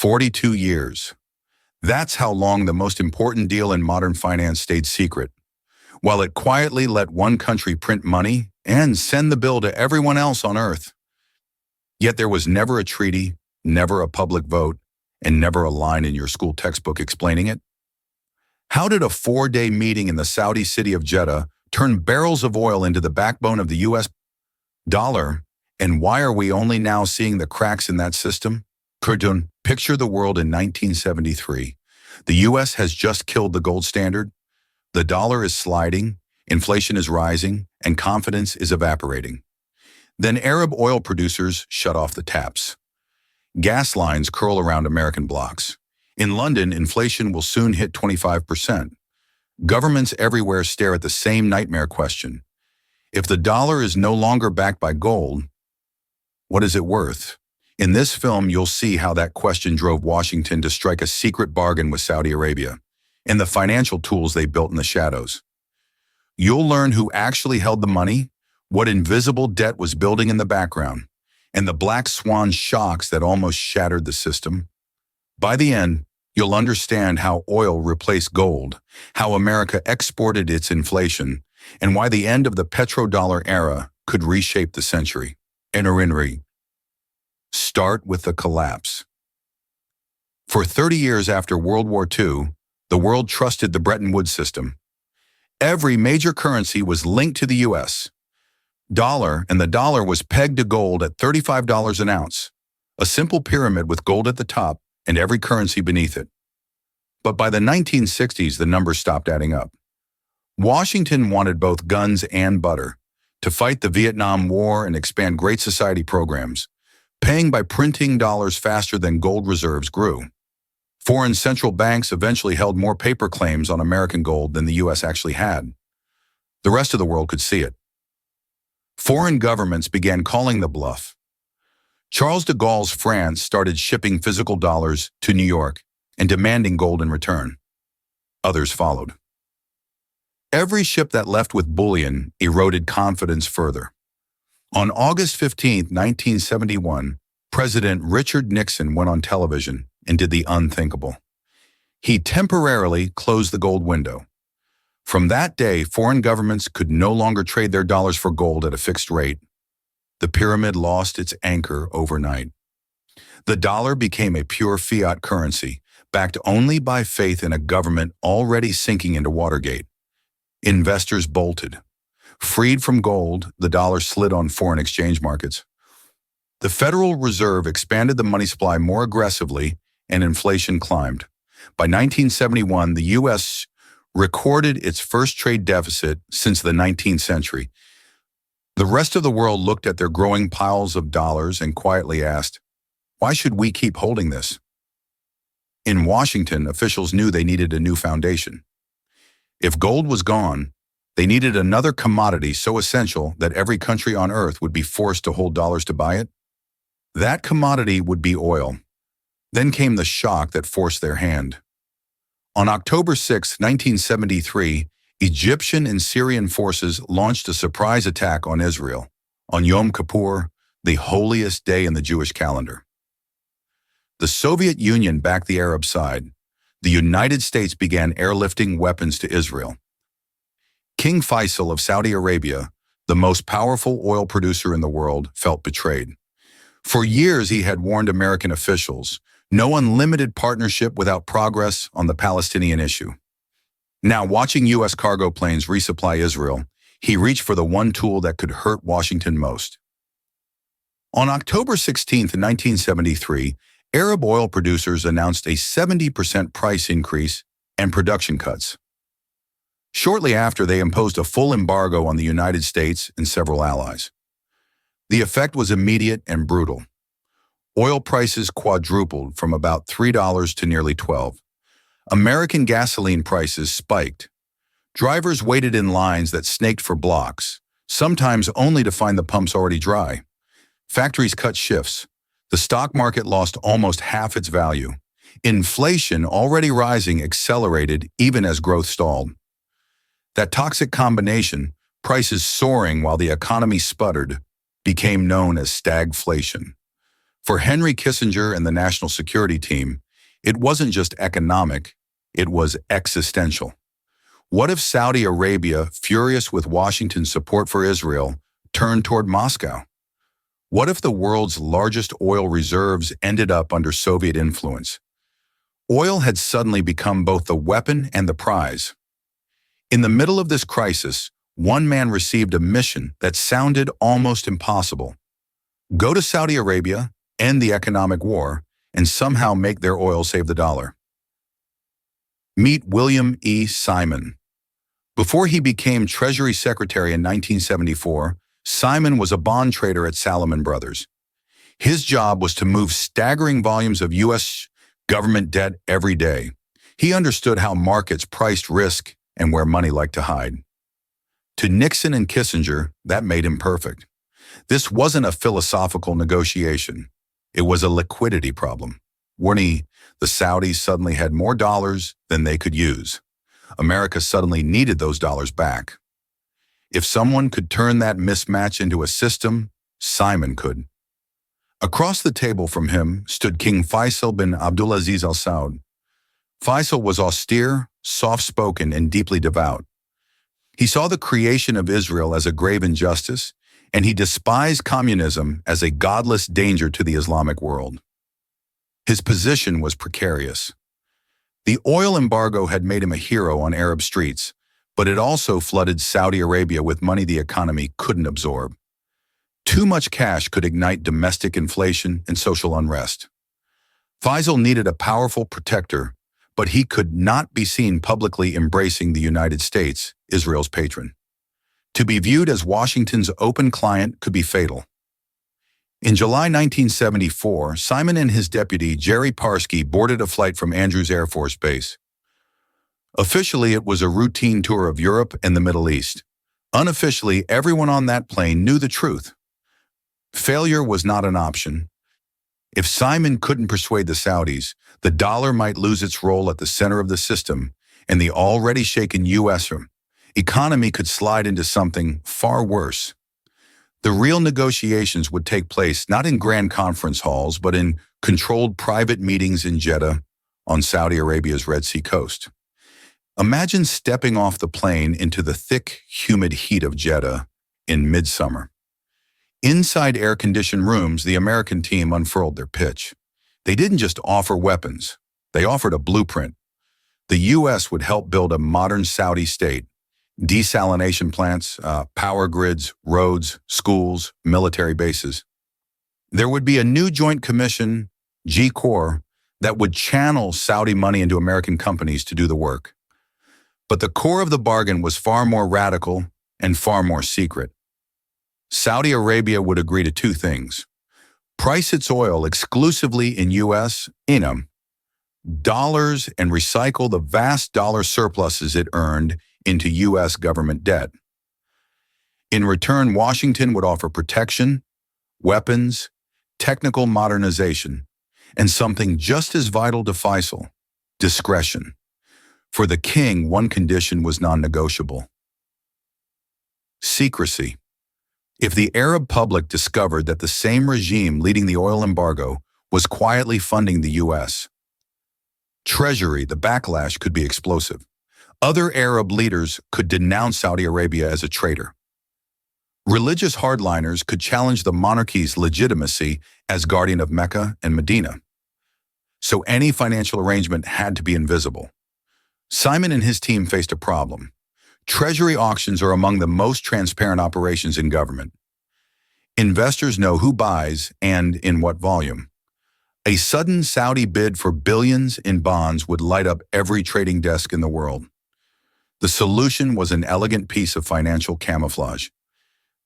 42 years. That's how long the most important deal in modern finance stayed secret, while it quietly let one country print money and send the bill to everyone else on Earth. Yet there was never a treaty, never a public vote, and never a line in your school textbook explaining it. How did a 4-day meeting in the Saudi city of Jeddah turn barrels of oil into the backbone of the US dollar, and why are we only now seeing the cracks in that system? Picture the world in 1973. The US has just killed the gold standard. The dollar is sliding, inflation is rising, and confidence is evaporating. Then Arab oil producers shut off the taps. Gas lines curl around American blocks. In London, inflation will soon hit 25%. Governments everywhere stare at the same nightmare question. If the dollar is no longer backed by gold, what is it worth? In this film, you'll see how that question drove Washington to strike a secret bargain with Saudi Arabia and the financial tools they built in the shadows. You'll learn who actually held the money, what invisible debt was building in the background, and the black swan shocks that almost shattered the system. By the end, you'll understand how oil replaced gold, how America exported its inflation, and why the end of the petrodollar era could reshape the century. Start with the collapse. For 30 years after World War II, the world trusted the Bretton Woods system. Every major currency was linked to the US dollar, and the dollar was pegged to gold at $35 an ounce, a simple pyramid with gold at the top and every currency beneath it. But by the 1960s, the numbers stopped adding up. Washington wanted both guns and butter to fight the Vietnam War and expand Great Society programs, paying by printing dollars faster than gold reserves grew. Foreign central banks eventually held more paper claims on American gold than the US actually had. The rest of the world could see it. Foreign governments began calling the bluff. Charles de Gaulle's France started shipping physical dollars to New York and demanding gold in return. Others followed. Every ship that left with bullion eroded confidence further. On August 15, 1971, President Richard Nixon went on television and did the unthinkable. He temporarily closed the gold window. From that day, foreign governments could no longer trade their dollars for gold at a fixed rate. The pyramid lost its anchor overnight. The dollar became a pure fiat currency, backed only by faith in a government already sinking into Watergate. Investors bolted. Freed from gold, the dollar slid on foreign exchange markets. The Federal Reserve expanded the money supply more aggressively, and inflation climbed. By 1971, the U.S. recorded its first trade deficit since the 19th century. The rest of the world looked at their growing piles of dollars and quietly asked, "Why should we keep holding this?" In Washington, officials knew they needed a new foundation. If gold was gone, they needed another commodity so essential that every country on Earth would be forced to hold dollars to buy it. That commodity would be oil. Then came the shock that forced their hand. On October 6, 1973, Egyptian and Syrian forces launched a surprise attack on Israel, on Yom Kippur, the holiest day in the Jewish calendar. The Soviet Union backed the Arab side. The United States began airlifting weapons to Israel. King Faisal of Saudi Arabia, the most powerful oil producer in the world, felt betrayed. For years, he had warned American officials, no unlimited partnership without progress on the Palestinian issue. Now, watching U.S. cargo planes resupply Israel, he reached for the one tool that could hurt Washington most. On October 16, 1973, Arab oil producers announced a 70% price increase and production cuts. Shortly after, they imposed a full embargo on the United States and several allies. The effect was immediate and brutal. Oil prices quadrupled from about $3 to nearly $12. American gasoline prices spiked. Drivers waited in lines that snaked for blocks, sometimes only to find the pumps already dry. Factories cut shifts. The stock market lost almost half its value. Inflation, already rising, accelerated even as growth stalled. That toxic combination, prices soaring while the economy sputtered, became known as stagflation. For Henry Kissinger and the National Security Team, it wasn't just economic, it was existential. What if Saudi Arabia, furious with Washington's support for Israel, turned toward Moscow? What if the world's largest oil reserves ended up under Soviet influence? Oil had suddenly become both the weapon and the prize. In the middle of this crisis, one man received a mission that sounded almost impossible. Go to Saudi Arabia, end the economic war, and somehow make their oil save the dollar. Meet William E. Simon. Before he became Treasury Secretary in 1974, Simon was a bond trader at Salomon Brothers. His job was to move staggering volumes of U.S. government debt every day. He understood how markets priced risk and where money liked to hide. To Nixon and Kissinger, that made him perfect. This wasn't a philosophical negotiation. It was a liquidity problem. The Saudis suddenly had more dollars than they could use. America suddenly needed those dollars back. If someone could turn that mismatch into a system, Simon could. Across the table from him stood King Faisal bin Abdulaziz Al Saud. Faisal was austere, soft-spoken, and deeply devout. He saw the creation of Israel as a grave injustice, and he despised communism as a godless danger to the Islamic world. His position was precarious. The oil embargo had made him a hero on Arab streets, but it also flooded Saudi Arabia with money the economy couldn't absorb. Too much cash could ignite domestic inflation and social unrest. Faisal needed a powerful protector, but he could not be seen publicly embracing the United States, Israel's patron. To be viewed as Washington's open client could be fatal. In July 1974, Simon and his deputy, Jerry Parsky, boarded a flight from Andrews Air Force Base. Officially, it was a routine tour of Europe and the Middle East. Unofficially, everyone on that plane knew the truth. Failure was not an option. If Simon couldn't persuade the Saudis, the dollar might lose its role at the center of the system, and the already shaken U.S. economy could slide into something far worse. The real negotiations would take place not in grand conference halls, but in controlled private meetings in Jeddah on Saudi Arabia's Red Sea coast. Imagine stepping off the plane into the thick, humid heat of Jeddah in midsummer. Inside air-conditioned rooms, the American team unfurled their pitch. They didn't just offer weapons. They offered a blueprint. The U.S. would help build a modern Saudi state. Desalination plants, power grids, roads, schools, military bases. There would be a new joint commission, G-Corps, that would channel Saudi money into American companies to do the work. But the core of the bargain was far more radical and far more secret. Saudi Arabia would agree to two things: price its oil exclusively in U.S. dollars and recycle the vast dollar surpluses it earned into U.S. government debt. In return, Washington would offer protection, weapons, technical modernization, and something just as vital to Faisal: discretion. For the king, one condition was non-negotiable: secrecy. If the Arab public discovered that the same regime leading the oil embargo was quietly funding the U.S. Treasury, the backlash could be explosive. Other Arab leaders could denounce Saudi Arabia as a traitor. Religious hardliners could challenge the monarchy's legitimacy as guardian of Mecca and Medina. So any financial arrangement had to be invisible. Simon and his team faced a problem. Treasury auctions are among the most transparent operations in government. Investors know who buys and in what volume. A sudden Saudi bid for billions in bonds would light up every trading desk in the world. The solution was an elegant piece of financial camouflage.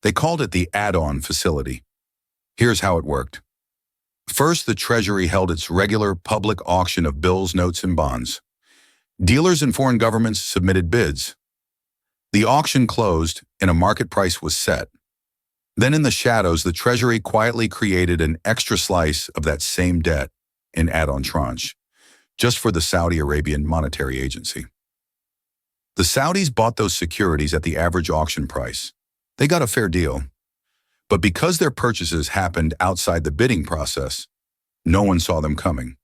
They called it the add-on facility. Here's how it worked. First, the Treasury held its regular public auction of bills, notes, and bonds. Dealers and foreign governments submitted bids. The auction closed and a market price was set. Then in the shadows, the Treasury quietly created an extra slice of that same debt, an add-on tranche, just for the Saudi Arabian Monetary Agency. The Saudis bought those securities at the average auction price. They got a fair deal. But because their purchases happened outside the bidding process, no one saw them coming.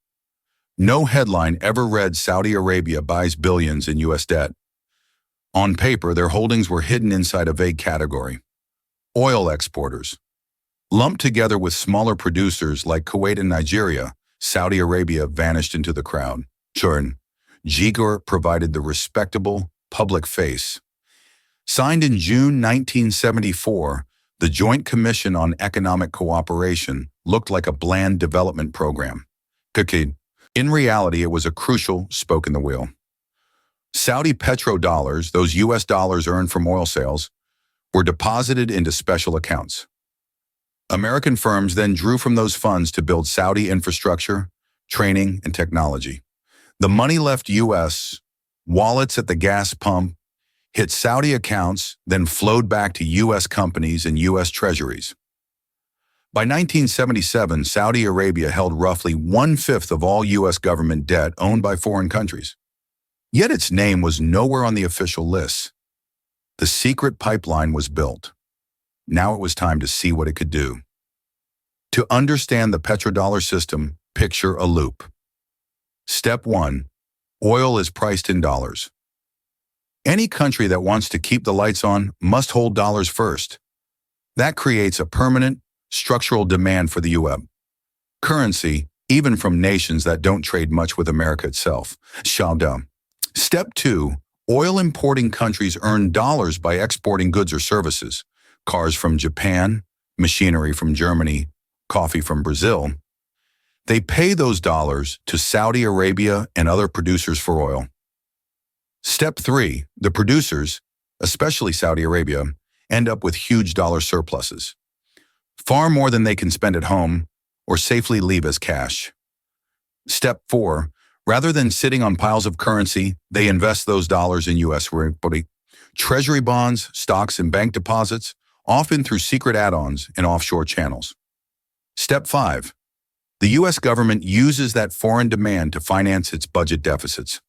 No headline ever read Saudi Arabia buys billions in U.S. debt. On paper, their holdings were hidden inside a vague category: oil exporters. Lumped together with smaller producers like Kuwait and Nigeria, Saudi Arabia vanished into the crowd. Jigor provided the respectable, public face. Signed in June 1974, the Joint Commission on Economic Cooperation looked like a bland development program. In reality, it was a crucial spoke in the wheel. Saudi Petrodollars, those U.S. dollars earned from oil sales, were deposited into special accounts. American firms then drew from those funds to build Saudi infrastructure, training, and technology. The money left U.S. wallets at the gas pump, hit Saudi accounts, then flowed back to U.S. companies and U.S. treasuries. By 1977, Saudi Arabia held roughly 1/5 of all U.S. government debt owned by foreign countries. Yet its name was nowhere on the official lists. The secret pipeline was built. Now it was time to see what it could do. To understand the petrodollar system, picture a loop. Step 1. Oil is priced in dollars. Any country that wants to keep the lights on must hold dollars first. That creates a permanent, structural demand for the U.S. currency, even from nations that don't trade much with America itself. Step 2. Oil importing countries earn dollars by exporting goods or services. Cars from Japan, machinery from Germany, coffee from Brazil. They pay those dollars to Saudi Arabia and other producers for oil. Step 3. The producers, especially Saudi Arabia, end up with huge dollar surpluses, far more than they can spend at home or safely leave as cash. Step 4. Rather than sitting on piles of currency, they invest those dollars in U.S. Treasury bonds, stocks, and bank deposits, often through secret add-ons and offshore channels. Step 5. The U.S. government uses that foreign demand to finance its budget deficits.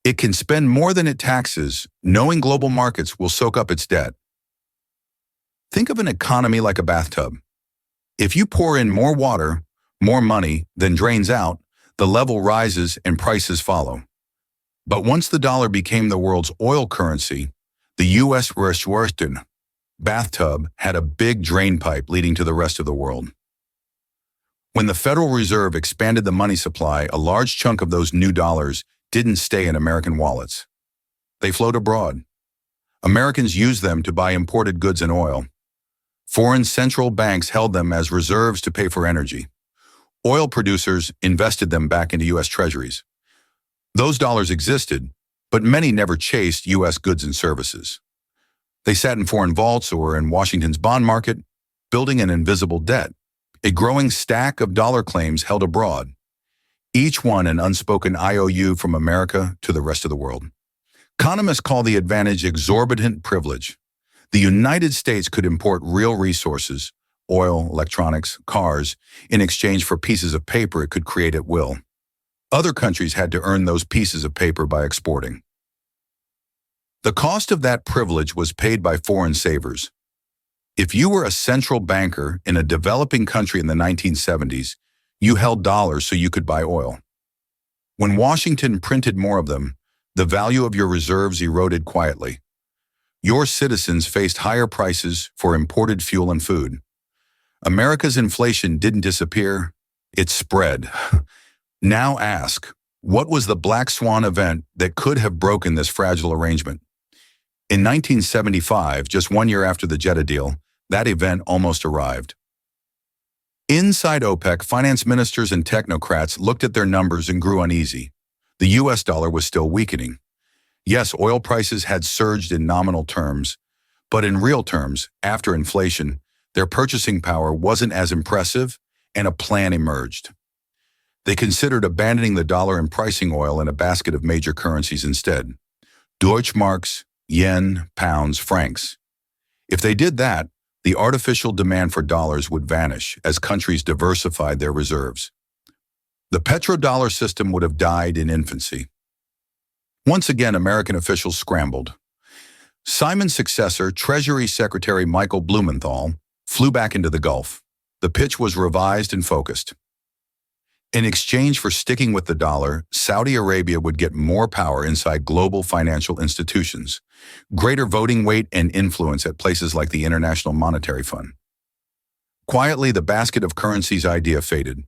It can spend more than it taxes, knowing global markets will soak up its debt. Think of an economy like a bathtub. If you pour in more water, more money, than drains out, the level rises and prices follow. But once the dollar became the world's oil currency, the U.S. bathtub had a big drain pipe leading to the rest of the world. When the Federal Reserve expanded the money supply, a large chunk of those new dollars didn't stay in American wallets. They flowed abroad. Americans used them to buy imported goods and oil. Foreign central banks held them as reserves to pay for energy. Oil producers invested them back into U.S. treasuries. Those dollars existed, but many never chased U.S. goods and services. They sat in foreign vaults or in Washington's bond market, building an invisible debt, a growing stack of dollar claims held abroad, each one an unspoken IOU from America to the rest of the world. Economists call the advantage exorbitant privilege. The United States could import real resources, oil, electronics, cars, in exchange for pieces of paper it could create at will. Other countries had to earn those pieces of paper by exporting. The cost of that privilege was paid by foreign savers. If you were a central banker in a developing country in the 1970s, you held dollars so you could buy oil. When Washington printed more of them, the value of your reserves eroded quietly. Your citizens faced higher prices for imported fuel and food. America's inflation didn't disappear, it spread. Now ask, what was the black swan event that could have broken this fragile arrangement? In 1975, just 1 year after the Jeddah deal, that event almost arrived. Inside OPEC, finance ministers and technocrats looked at their numbers and grew uneasy. The U.S. dollar was still weakening. Yes, oil prices had surged in nominal terms, but in real terms, after inflation, their purchasing power wasn't as impressive, and a plan emerged. They considered abandoning the dollar and pricing oil in a basket of major currencies instead: Deutschmarks, yen, pounds, francs. If they did that, the artificial demand for dollars would vanish as countries diversified their reserves. The petrodollar system would have died in infancy. Once again, American officials scrambled. Simon's successor, Treasury Secretary Michael Blumenthal, flew back into the Gulf. The pitch was revised and focused. In exchange for sticking with the dollar, Saudi Arabia would get more power inside global financial institutions, greater voting weight and influence at places like the International Monetary Fund. Quietly, the basket of currencies idea faded.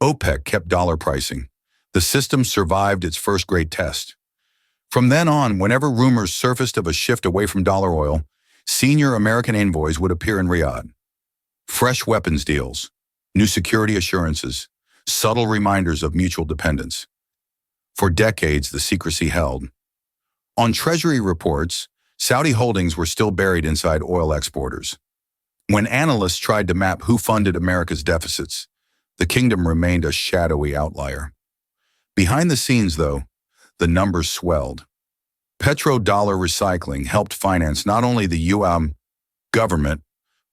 OPEC kept dollar pricing. The system survived its first great test. From then on, whenever rumors surfaced of a shift away from dollar oil, senior American envoys would appear in Riyadh. Fresh weapons deals, new security assurances, subtle reminders of mutual dependence. For decades, the secrecy held. On Treasury reports, Saudi holdings were still buried inside oil exporters. When analysts tried to map who funded America's deficits, the kingdom remained a shadowy outlier. Behind the scenes, though, the numbers swelled. Petrodollar recycling helped finance not only the U.S. government,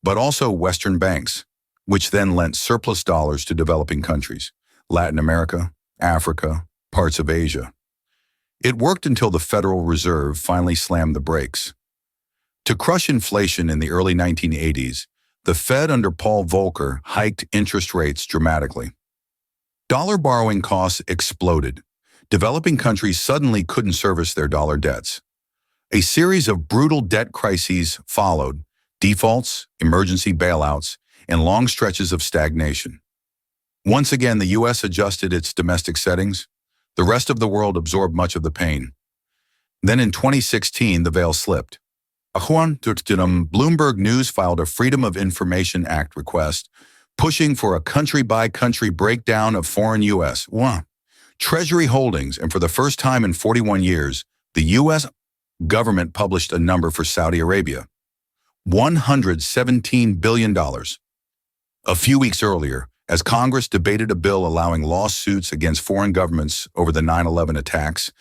but also Western banks, which then lent surplus dollars to developing countries, Latin America, Africa, parts of Asia. It worked until the Federal Reserve finally slammed the brakes. To crush inflation in the early 1980s, the Fed under Paul Volcker hiked interest rates dramatically. Dollar borrowing costs exploded. Developing countries suddenly couldn't service their dollar debts. A series of brutal debt crises followed: defaults, emergency bailouts, and long stretches of stagnation. Once again, the U.S. adjusted its domestic settings. The rest of the world absorbed much of the pain. Then in 2016, the veil slipped. Bloomberg News filed a Freedom of Information Act request, pushing for a country-by-country breakdown of foreign U.S. Treasury holdings, and for the first time in 41 years, the U.S. government published a number for Saudi Arabia: $117 billion. A few weeks earlier, as Congress debated a bill allowing lawsuits against foreign governments over the 9/11 attacks,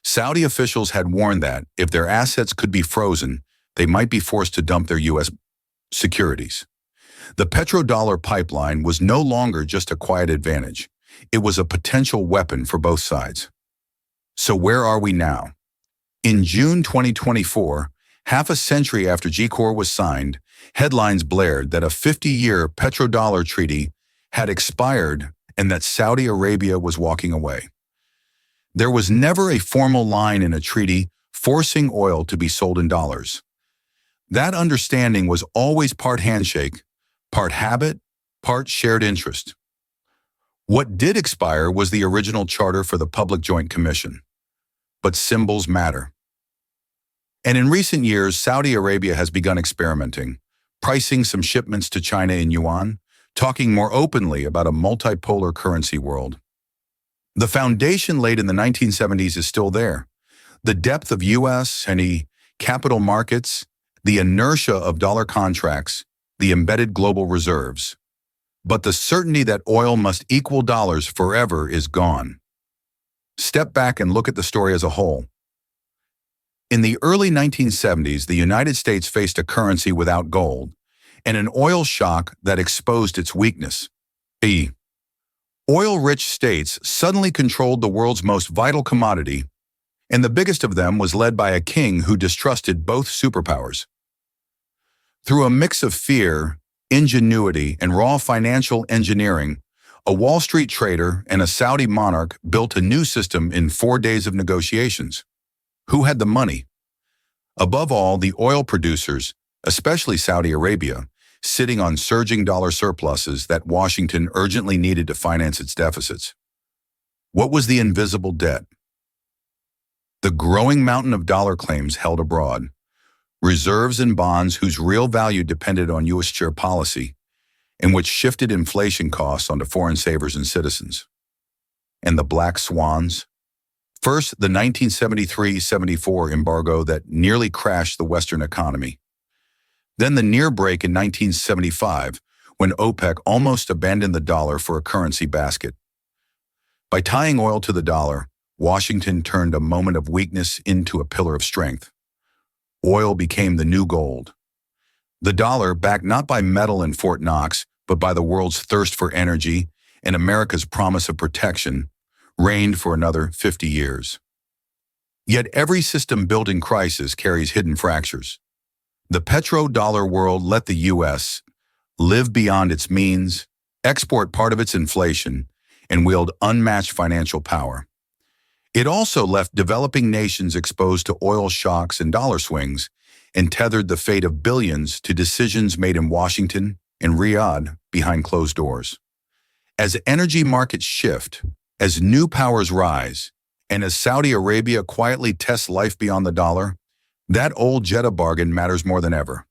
Saudi officials had warned that, if their assets could be frozen, they might be forced to dump their U.S. securities. The Petrodollar pipeline was no longer just a quiet advantage. It was a potential weapon for both sides. So where are we now? In June 2024, half a century after G-Corps was signed, headlines blared that a 50-year Petrodollar treaty had expired and that Saudi Arabia was walking away. There was never a formal line in a treaty forcing oil to be sold in dollars. That understanding was always part handshake, part habit, part shared interest. What did expire was the original charter for the Public Joint Commission. But symbols matter. And in recent years, Saudi Arabia has begun experimenting, pricing some shipments to China in yuan, talking more openly about a multipolar currency world. The foundation laid in the 1970s is still there. The depth of U.S. and capital markets, the inertia of dollar contracts, the embedded global reserves. But the certainty that oil must equal dollars forever is gone. Step back and look at the story as a whole. In the early 1970s, the United States faced a currency without gold and an oil shock that exposed its weakness. Oil-rich states suddenly controlled the world's most vital commodity, and the biggest of them was led by a king who distrusted both superpowers. Through a mix of fear, ingenuity, and raw financial engineering, a Wall Street trader and a Saudi monarch built a new system in 4 days of negotiations. Who had the money? Above all, the oil producers, especially Saudi Arabia, sitting on surging dollar surpluses that Washington urgently needed to finance its deficits. What was the invisible debt? The growing mountain of dollar claims held abroad, reserves and bonds whose real value depended on U.S. share policy, and which shifted inflation costs onto foreign savers and citizens. And the black swans? First, the 1973-74 embargo that nearly crashed the Western economy. Then the near break in 1975, when OPEC almost abandoned the dollar for a currency basket. By tying oil to the dollar, Washington turned a moment of weakness into a pillar of strength. Oil became the new gold. The dollar, backed not by metal in Fort Knox, but by the world's thirst for energy and America's promise of protection, reigned for another 50 years. Yet every system built in crisis carries hidden fractures. The petrodollar world let the U.S. live beyond its means, export part of its inflation, and wield unmatched financial power. It also left developing nations exposed to oil shocks and dollar swings and tethered the fate of billions to decisions made in Washington and Riyadh behind closed doors. As energy markets shift, as new powers rise, and as Saudi Arabia quietly tests life beyond the dollar, that old Jeddah bargain matters more than ever.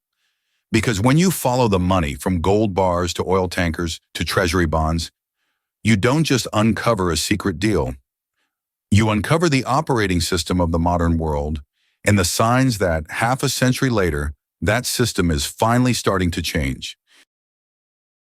Because when you follow the money from gold bars to oil tankers to treasury bonds, you don't just uncover a secret deal. You uncover the operating system of the modern world and the signs that half a century later, that system is finally starting to change.